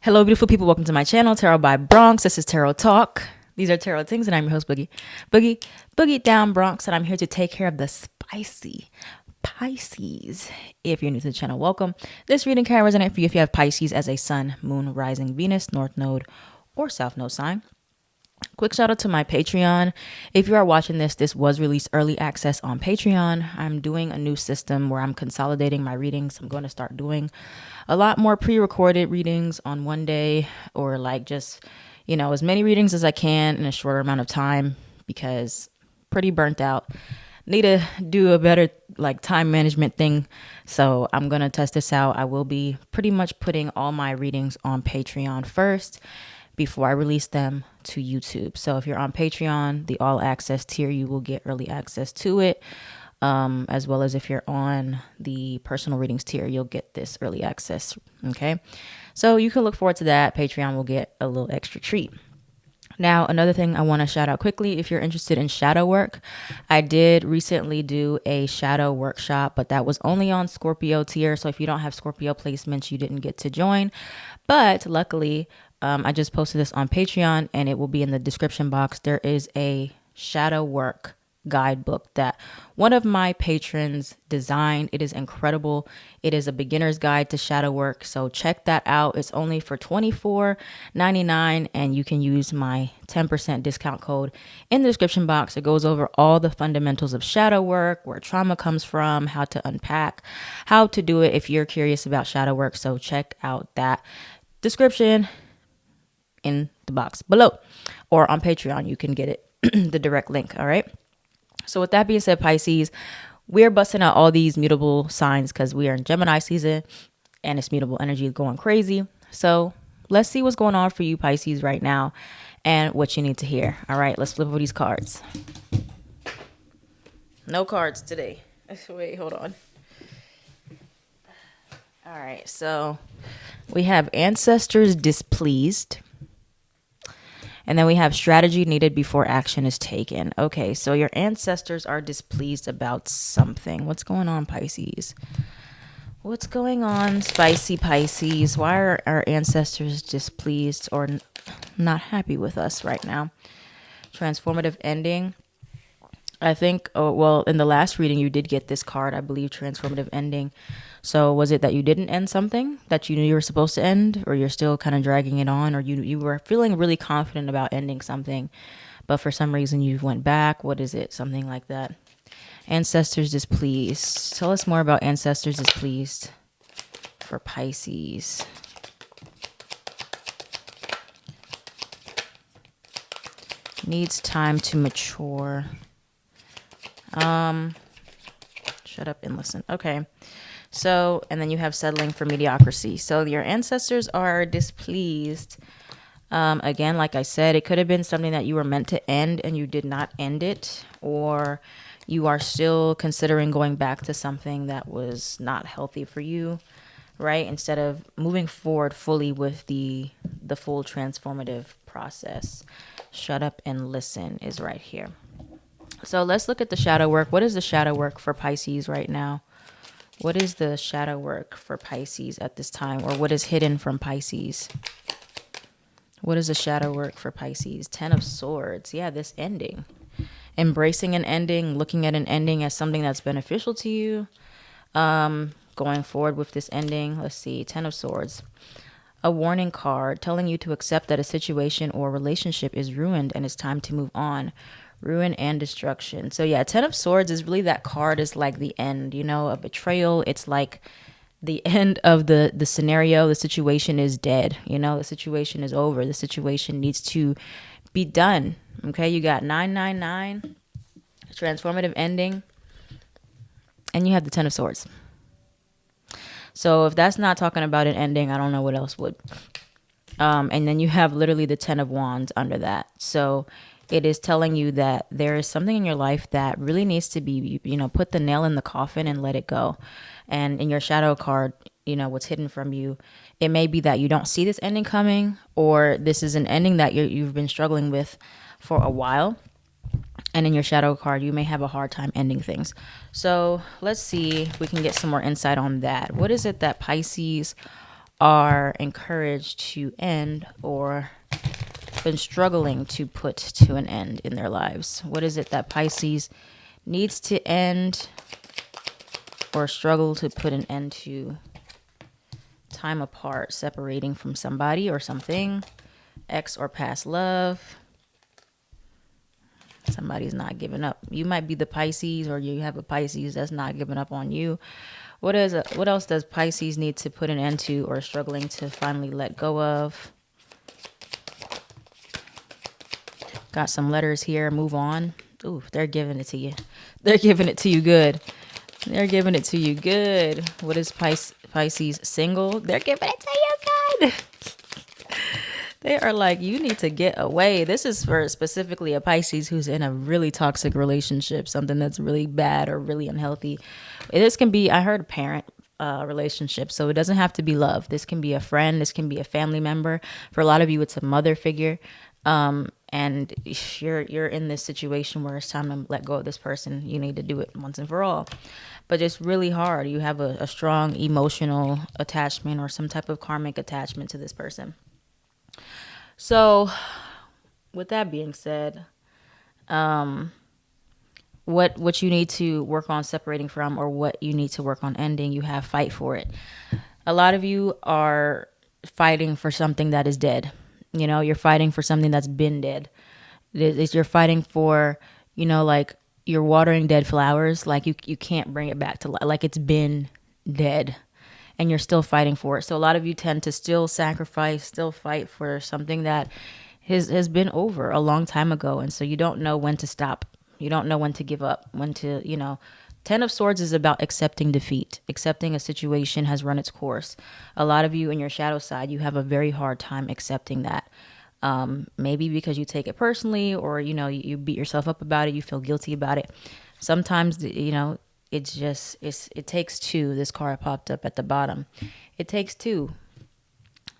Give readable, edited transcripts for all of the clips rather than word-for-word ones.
Hello, beautiful people. Welcome to my channel, Tarot by Bronx. This is Tarot Talk. These are Tarot Things, and I'm your host, Boogie Down Bronx, and I'm here to take care of the spicy Pisces. If you're new to the channel, welcome. This reading can resonate for you if you have Pisces as a sun, moon, rising, Venus, north node, or south node sign. Quick shout out to my Patreon. If you are watching this, this was released early access on Patreon. I'm doing a new system where I'm consolidating my readings. I'm going to start doing a lot more pre-recorded readings on one day, or like just, as many readings as I can in a shorter amount of time, because pretty burnt out. Need to do a better time management thing. So I'm going to test this out. I will be pretty much putting all my readings on Patreon first before I release them to YouTube. So if you're on Patreon, the all access tier, you will get early access to it. As well as if you're on the personal readings tier, you'll get this early access. Okay. So you can look forward to that. Patreon will get a little extra treat. Now, another thing I want to shout out quickly, if you're interested in shadow work, I did recently do a shadow workshop, but that was only on Scorpio tier. So if you don't have Scorpio placements, you didn't get to join. But luckily, I just posted this on Patreon, and it will be in the description box. There is a shadow work guidebook that one of my patrons designed. It is incredible. It is a beginner's guide to shadow work. So check that out. It's only for $24.99, and you can use my 10% discount code in the description box. It goes over all the fundamentals of shadow work, where trauma comes from, how to unpack, how to do it if you're curious about shadow work. So check out that description in the box below, or on Patreon, you can get it, the direct link. All right. So with that being said, Pisces, we're busting out all these mutable signs because we are in Gemini season and it's mutable energy going crazy. So let's see what's going on for you, Pisces, right now and what you need to hear. All right, let's flip over these cards. No cards today. Wait, hold on. All right, so we have ancestors displeased. And then we have strategy needed before action is taken. Okay, so your ancestors are displeased about something. What's going on, Pisces? What's going on, spicy Pisces? Why are our ancestors displeased or not happy with us right now? Transformative ending. I think, in the last reading, you did get this card, I believe, transformative ending. So was it that you didn't end something that you knew you were supposed to end, or you're still kind of dragging it on, or you were feeling really confident about ending something, but for some reason you went back? What is it? Something like that. Ancestors displeased. Tell us more about ancestors displeased for Pisces. Needs time to mature. Shut up and listen. Okay. So, and then you have settling for mediocrity. So your ancestors are displeased. Again, like I said, it could have been something that you were meant to end and you did not end it, or you are still considering going back to something that was not healthy for you, right? Instead of moving forward fully with the full transformative process. Shut up and listen is right here. So let's look at the shadow work. What is the shadow work for Pisces right now? What is the shadow work for Pisces at this time? Or what is hidden from Pisces? What is the shadow work for Pisces? 10 of Swords. Yeah, this ending. Embracing an ending, looking at an ending as something that's beneficial to you. Going forward with this ending. Let's see, 10 of Swords. A warning card telling you to accept that a situation or relationship is ruined and it's time to move on. Ruin and destruction. So yeah, 10 of Swords is really, that card is like the end, a betrayal. It's like the end of the scenario. The situation is dead. The situation is over. The situation needs to be done. Okay, you got 999, transformative ending, and you have the 10 of Swords. So if that's not talking about an ending, I don't know what else would. And then you have literally the 10 of Wands under that. So it is telling you that there is something in your life that really needs to be, put the nail in the coffin and let it go. And in your shadow card, what's hidden from you, it may be that you don't see this ending coming, or this is an ending that you've been struggling with for a while. And in your shadow card, you may have a hard time ending things. So let's see if we can get some more insight on that. What is it that Pisces are encouraged to end or been struggling to put to an end in their lives. What is it that Pisces needs to end or struggle to put an end to? Time apart, separating from somebody or something, ex or past love. Somebody's not giving up. You might be the Pisces, or you have a Pisces that's not giving up on you. What else does Pisces need to put an end to or struggling to finally let go of? Got some letters here. Move on. Ooh, they're giving it to you. They're giving it to you good. They're giving it to you good. What is Pisces single? They're giving it to you good. They are like, you need to get away. This is for specifically a Pisces who's in a really toxic relationship, something that's really bad or really unhealthy. This can be, I heard, a parent relationship, so it doesn't have to be love. This can be a friend. This can be a family member. For a lot of you, it's a mother figure. And you're in this situation where it's time to let go of this person. You need to do it once and for all. But it's really hard. You have a strong emotional attachment or some type of karmic attachment to this person. So, with that being said, what you need to work on separating from, or what you need to work on ending, you have fight for it. A lot of you are fighting for something that is dead. You know, you're fighting for something that's been dead. You're fighting for, like you're watering dead flowers. Like you can't bring it back to life. Like it's been dead and you're still fighting for it. So a lot of you tend to still sacrifice, still fight for something that has been over a long time ago. And so you don't know when to stop. You don't know when to give up, when to, Ten of Swords is about accepting defeat, accepting a situation has run its course. A lot of you in your shadow side, you have a very hard time accepting that. Maybe because you take it personally, or, you beat yourself up about it. You feel guilty about it. Sometimes, it takes two. This card popped up at the bottom. It takes two.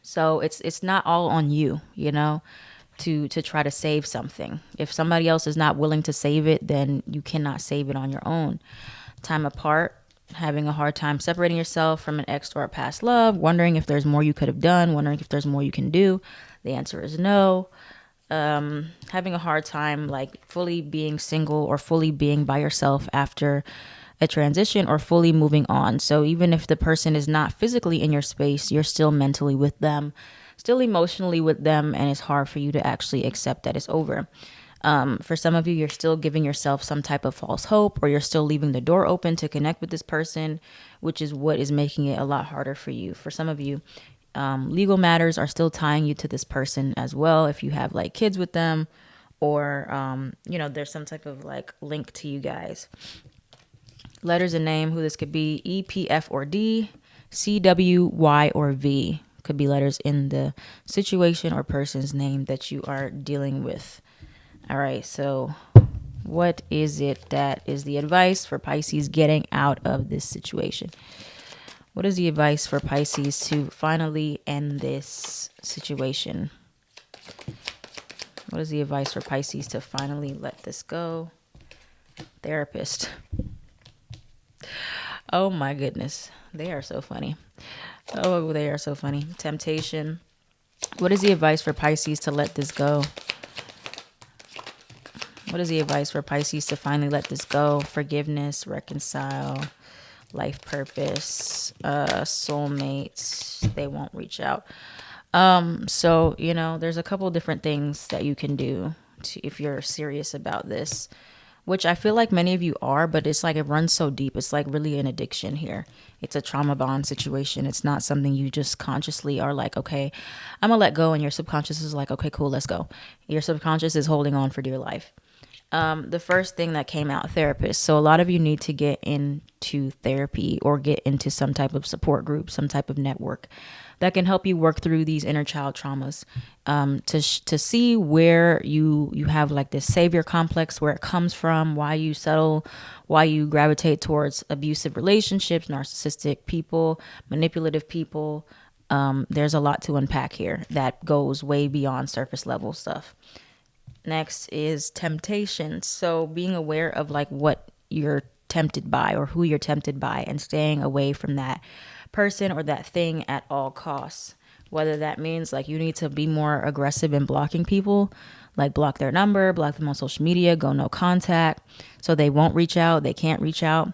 So it's not all on you, to try to save something. If somebody else is not willing to save it, then you cannot save it on your own. Time apart, having a hard time separating yourself from an ex or a past love, wondering if there's more you could have done, wondering if there's more you can do. The answer is no. Having a hard time like fully being single or fully being by yourself after a transition, or fully moving on. So even if the person is not physically in your space, you're still mentally with them, still emotionally with them, and it's hard for you to actually accept that it's over. For some of you, you're still giving yourself some type of false hope, or you're still leaving the door open to connect with this person, which is what is making it a lot harder for you. For some of you, legal matters are still tying you to this person as well. If you have like kids with them, or, there's some type of like link to you guys. Letters and name, who this could be: E, P, F, or D, C, W, Y, or V. Could be letters in the situation or person's name that you are dealing with. All right, so what is it that is the advice for Pisces getting out of this situation? What is the advice for Pisces to finally end this situation? What is the advice for Pisces to finally let this go? Therapist. Oh my goodness. They are so funny. Oh, they are so funny. Temptation. What is the advice for Pisces to let this go? What is the advice for Pisces to finally let this go? Forgiveness, reconcile, life purpose, soulmates. They won't reach out. So, there's a couple different things that you can do if you're serious about this, which I feel like many of you are, but it's like it runs so deep. It's like really an addiction here. It's a trauma bond situation. It's not something you just consciously are like, okay, I'm gonna let go. And your subconscious is like, okay, cool, let's go. Your subconscious is holding on for dear life. The first thing that came out, therapist. So a lot of you need to get into therapy or get into some type of support group, some type of network that can help you work through these inner child traumas, to see where you have like this savior complex, where it comes from, why you settle, why you gravitate towards abusive relationships, narcissistic people, manipulative people. There's a lot to unpack here that goes way beyond surface level stuff. Next is temptation. So being aware of like what you're tempted by or who you're tempted by, and staying away from that person or that thing at all costs. Whether that means like you need to be more aggressive in blocking people, like block their number, block them on social media, go no contact, so they won't reach out, they can't reach out.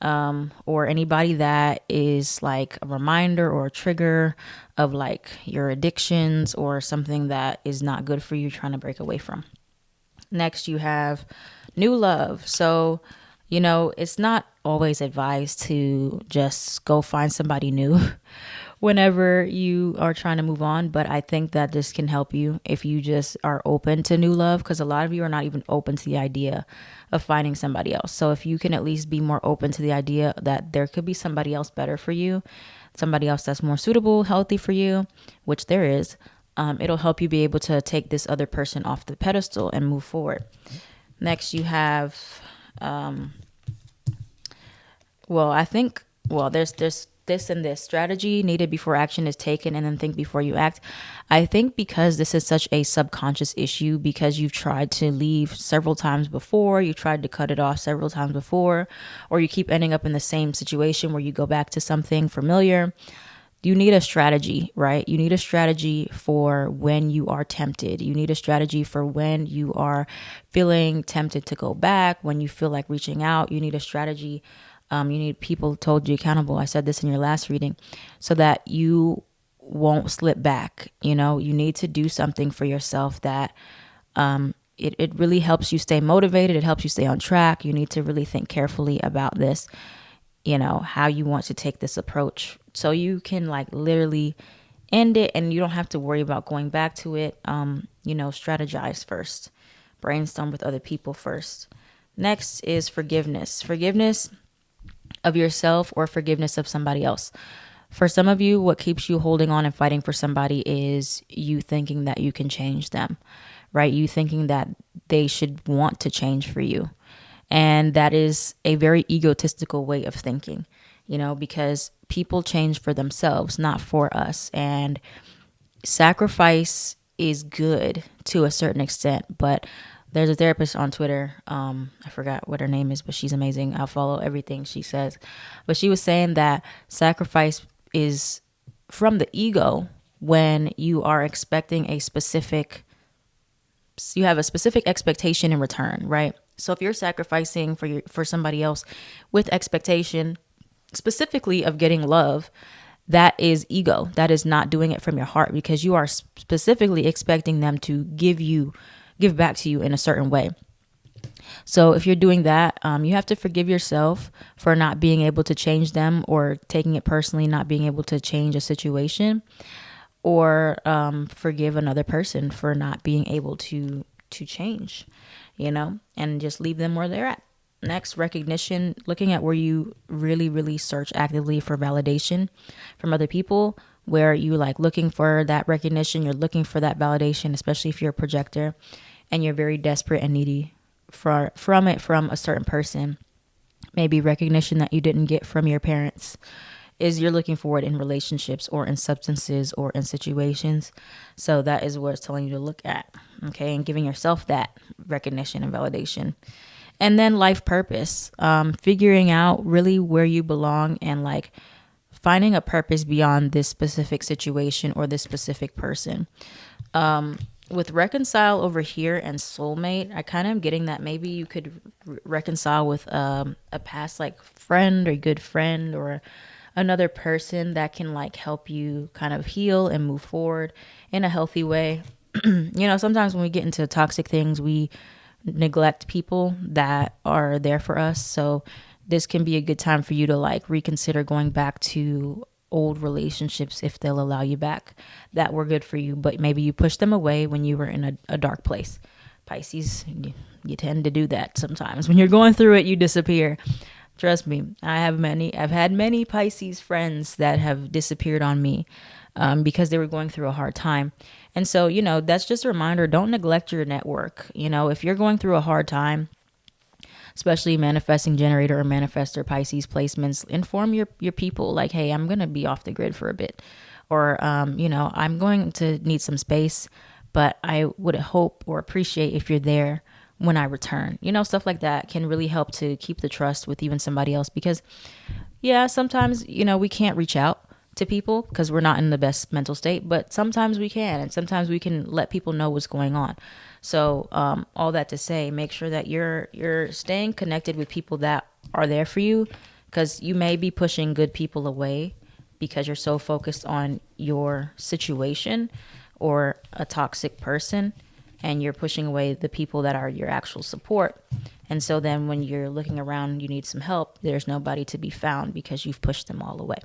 Or anybody that is like a reminder or a trigger of like your addictions or something that is not good for you, trying to break away from. Next, you have new love. So, it's not always advised to just go find somebody new whenever you are trying to move on. But I think that this can help you if you just are open to new love, because a lot of you are not even open to the idea of finding somebody else. So if you can at least be more open to the idea that there could be somebody else better for you, somebody else that's more suitable, healthy for you, which there is, it'll help you be able to take this other person off the pedestal and move forward. Next, you have, there's this and this strategy needed before action is taken, and then think before you act. I think because this is such a subconscious issue, because you've tried to leave several times before, you tried to cut it off several times before, or you keep ending up in the same situation where you go back to something familiar. You need a strategy, right? You need a strategy for when you are tempted. You need a strategy for when you are feeling tempted to go back, when you feel like reaching out. You need a strategy. You need people to hold you accountable. I said this in your last reading, so that you won't slip back. You need to do something for yourself that it really helps you stay motivated. It helps you stay on track. You need to really think carefully about this, how you want to take this approach, so you can like literally end it and you don't have to worry about going back to it. Strategize first, brainstorm with other people first. Next is forgiveness. Forgiveness of yourself or forgiveness of somebody else. For some of you, what keeps you holding on and fighting for somebody is you thinking that you can change them, right? You thinking that they should want to change for you. And that is a very egotistical way of thinking, because people change for themselves, not for us. And sacrifice is good to a certain extent, but there's a therapist on Twitter. I forgot what her name is, but she's amazing. I'll follow everything she says. But she was saying that sacrifice is from the ego when you are expecting you have a specific expectation in return, right? So if you're sacrificing for somebody else with expectation, specifically of getting love, that is ego. That is not doing it from your heart, because you are specifically expecting them to give back to you in a certain way. So if you're doing that, you have to forgive yourself for not being able to change them, or taking it personally, not being able to change a situation, or forgive another person for not being able to change, and just leave them where they're at. Next, recognition, looking at where you really, really search actively for validation from other people, where you like looking for that recognition, you're looking for that validation, especially if you're a projector and you're very desperate and needy from a certain person. Maybe recognition that you didn't get from your parents is you're looking for it in relationships or in substances or in situations. So that is what it's telling you to look at, okay? And giving yourself that recognition and validation. And then life purpose, figuring out really where you belong and like finding a purpose beyond this specific situation or this specific person. With reconcile over here and soulmate, I kind of am getting that maybe you could reconcile with a past like friend or good friend or another person that can like help you kind of heal and move forward in a healthy way. Sometimes when we get into toxic things, we neglect people that are there for us. So this can be a good time for you to like reconsider going back to old relationships if they'll allow you back that were good for you, but maybe you pushed them away when you were in a dark place. Pisces, you tend to do that sometimes. When you're going through it, you disappear. Trust me, I've had many Pisces friends that have disappeared on me because they were going through a hard time. And so, that's just a reminder, don't neglect your network. If you're going through a hard time, especially manifesting generator or manifestor Pisces placements, inform your people like, hey, I'm going to be off the grid for a bit, or, I'm going to need some space, but I would hope or appreciate if you're there when I return. Stuff like that can really help to keep the trust with even somebody else, because, Yeah, sometimes, we can't reach out to people because we're not in the best mental state, but sometimes we can, and sometimes we can let people know what's going on. So, all that to say, make sure that you're staying connected with people that are there for you, because you may be pushing good people away because you're so focused on your situation or a toxic person, and you're pushing away the people that are your actual support. And so then when you're looking around, you need some help, there's nobody to be found because you've pushed them all away.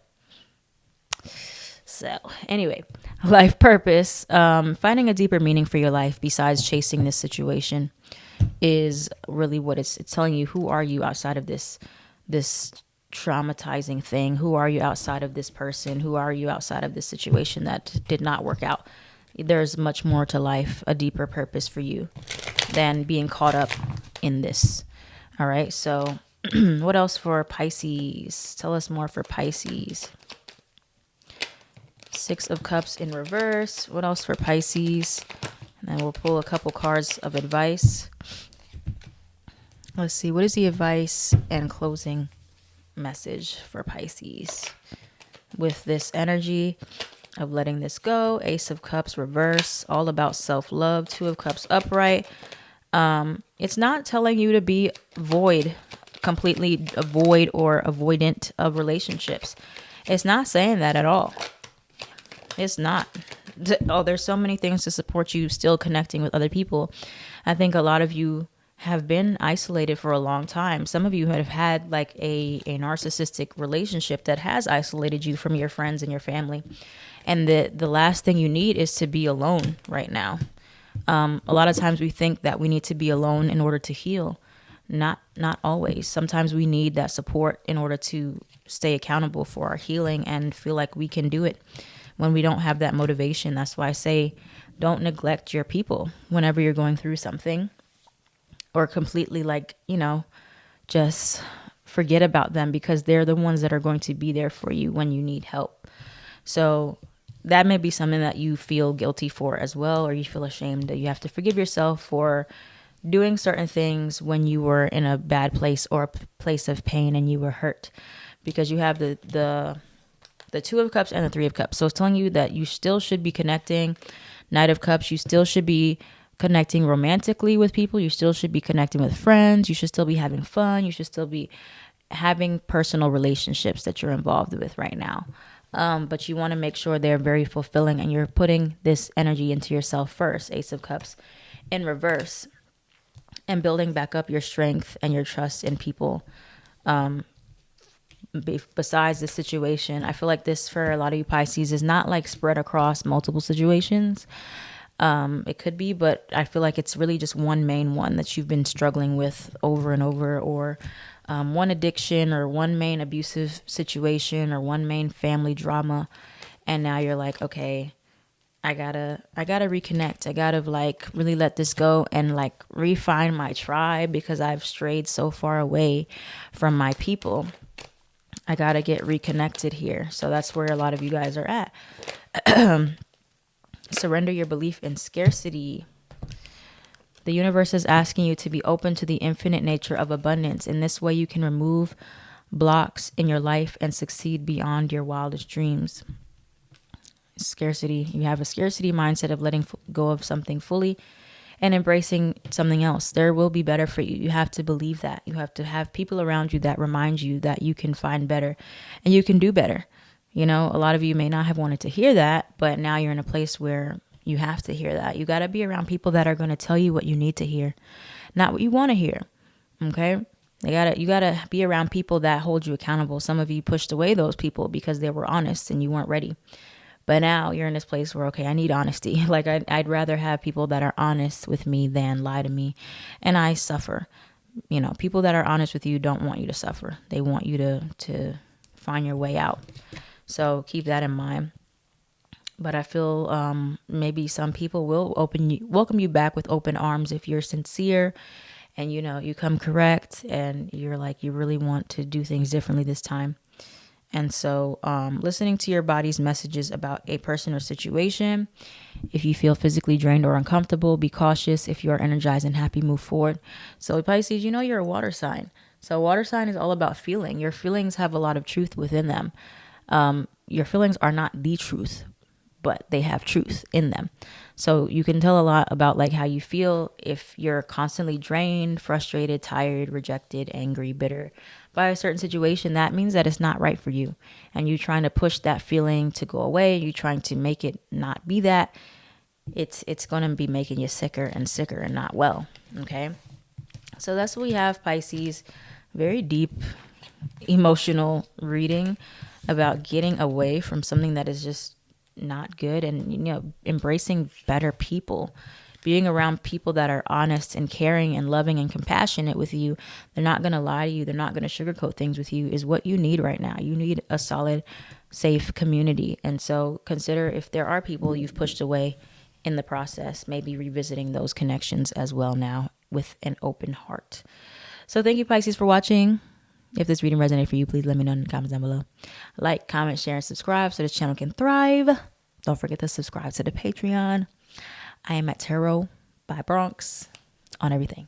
So anyway, life purpose, finding a deeper meaning for your life besides chasing this situation is really what it's telling you. Who are you outside of this traumatizing thing? Who are you outside of this person? Who are you outside of this situation that did not work out? There's much more to life, a deeper purpose for you than being caught up in this. All right. So what else for Pisces? Tell us more for Pisces. Six of Cups in reverse. What else for Pisces? And then we'll pull a couple cards of advice. Let's see. What is the advice and closing message for Pisces with this energy of letting this go? Ace of Cups reverse, all about self-love. Two of Cups upright. It's not telling you to be completely void or avoidant of relationships. It's not saying that at all. It's not. Oh, there's so many things to support you still connecting with other people. I think a lot of you have been isolated for a long time. Some of you have had like a narcissistic relationship that has isolated you from your friends and your family. And the last thing you need is to be alone right now. A lot of times we think that we need to be alone in order to heal. Not always. Sometimes we need that support in order to stay accountable for our healing and feel like we can do it when we don't have that motivation. That's why I say don't neglect your people whenever you're going through something, or completely just forget about them, because they're the ones that are going to be there for you when you need help. So that may be something that you feel guilty for as well, or you feel ashamed that you have to forgive yourself for doing certain things when you were in a bad place or a place of pain and you were hurt, because you have the Two of Cups and the Three of Cups. So it's telling you that you still should be connecting. Knight of Cups, you still should be connecting romantically with people. You still should be connecting with friends. You should still be having fun. You should still be having personal relationships that you're involved with right now. But you want to make sure they're very fulfilling and you're putting this energy into yourself first. Ace of Cups in reverse, and building back up your strength and your trust in people. Besides the situation, I feel like this for a lot of you Pisces is not like spread across multiple situations. It could be, but I feel like it's really just one main one that you've been struggling with over and over, or one addiction, or one main abusive situation, or one main family drama. And now you're like, okay, I gotta reconnect. I gotta really let this go and refine my tribe, because I've strayed so far away from my people. I gotta get reconnected here. So that's where a lot of you guys are at. Surrender your belief in scarcity. The universe is asking you to be open to the infinite nature of abundance. In this way, you can remove blocks in your life and succeed beyond your wildest dreams. Scarcity. You have a scarcity mindset of letting go of something fully and embracing something else. There will be better for you. You have to believe that. You have to have people around you that remind you that you can find better and you can do better. A lot of you may not have wanted to hear that, but now you're in a place where you have to hear that. You got to be around people that are going to tell you what you need to hear, not what you want to hear. Okay? You got to be around people that hold you accountable. Some of you pushed away those people because they were honest and you weren't ready. But now you're in this place where, okay, I need honesty. I'd rather have people that are honest with me than lie to me. And I suffer. People that are honest with you don't want you to suffer. They want you to find your way out. So keep that in mind. But I feel maybe some people will welcome you back with open arms if you're sincere and you come correct and you're you really want to do things differently this time. And so listening to your body's messages about a person or situation. If you feel physically drained or uncomfortable, be cautious. If you are energized and happy, move forward. So Pisces, you're a water sign. So water sign is all about feeling. Your feelings have a lot of truth within them. Your feelings are not the truth, but they have truth in them. So you can tell a lot about like how you feel if you're constantly drained, frustrated, tired, rejected, angry, bitter by a certain situation. That means that it's not right for you. And you trying to push that feeling to go away, you trying to make it not be that, it's going to be making you sicker and sicker and not well. Okay. So that's what we have, Pisces. Very deep, emotional reading about getting away from something that is just not good, and embracing better people, being around people that are honest and caring and loving and compassionate with you. They're not going to lie to you, they're not going to sugarcoat things with you, is what you need right now. You need a solid, safe community. And so consider, if there are people you've pushed away in the process, maybe revisiting those connections as well now with an open heart. So thank you, Pisces, for watching. If this reading resonated for you, please let me know in the comments down below. Like, comment, share, and subscribe so this channel can thrive. Don't forget to subscribe to the Patreon. I am at Tarot by Bronx on everything.